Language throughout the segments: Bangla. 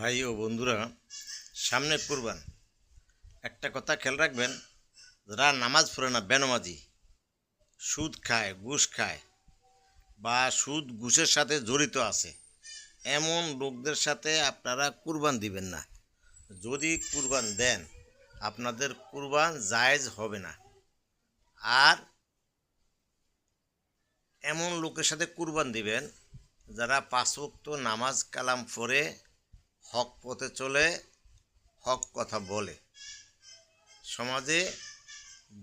ভাই ও বন্ধুরা, সামনে কুরবান। একটা কথা খেয়াল রাখবেন, যারা নামাজ পড়ে না, বেনামাজি, সুদ খায়, ঘুষ খায় বা সুদ ঘুষের সাথে জড়িত আছে, এমন লোকদের সাথে আপনারা কুরবান দিবেন না। যদি কুরবান দেন, আপনাদের কুরবান জায়েজ হবে না। আর এমন লোকের সাথে কুরবান দিবেন যারা পাঁচ ওয়াক্ত নামাজ কালাম পড়ে হক পথে চলে, হক কথা বলে। সমাজে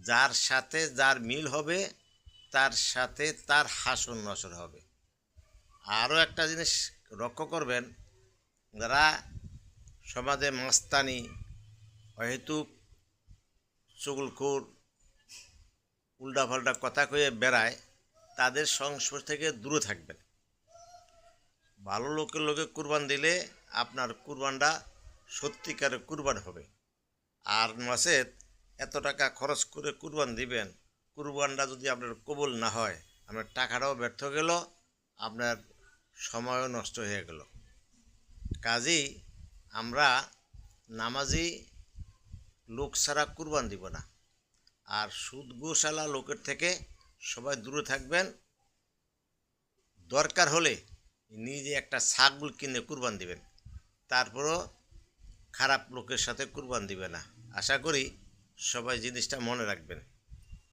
যার সাথে যার মিল হবে, তার সাথে তার হাসর নসর হবে। আরও একটা জিনিস লক্ষ্য করবেন, যারা সমাজে মাস্তানি, অহেতুক চুগলখোর, উল্টাপাল্টা কথা কয়ে বেড়ায়, তাদের সংস্পর্শ থেকে দূরে থাকবেন। ভালো লোকের লোকে কুরবান দিলে আপনার কুরবানটা সত্যিকারের কুরবান হবে। আর নচেত এত টাকা খরচ করে কুরবান দিবেন, কুরবানটা যদি আপনার কবুল না হয়, আপনার টাকাটাও ব্যর্থ গেল, আপনার সময়ও নষ্ট হয়ে গেল। কাজেই আমরা নামাজি লোক ছাড়া কুরবান দিব না। আর সুদ ঘুষওয়ালা লোকের থেকে সবাই দূরে থাকবেন। দরকার হলে নিজে একটা ছাগল কিনে কুরবান দিবেন, তারপরও খারাপ লোকের সাথে কুরবান দিবে না। আশা করি সবাই জিনিসটা মনে রাখবেন।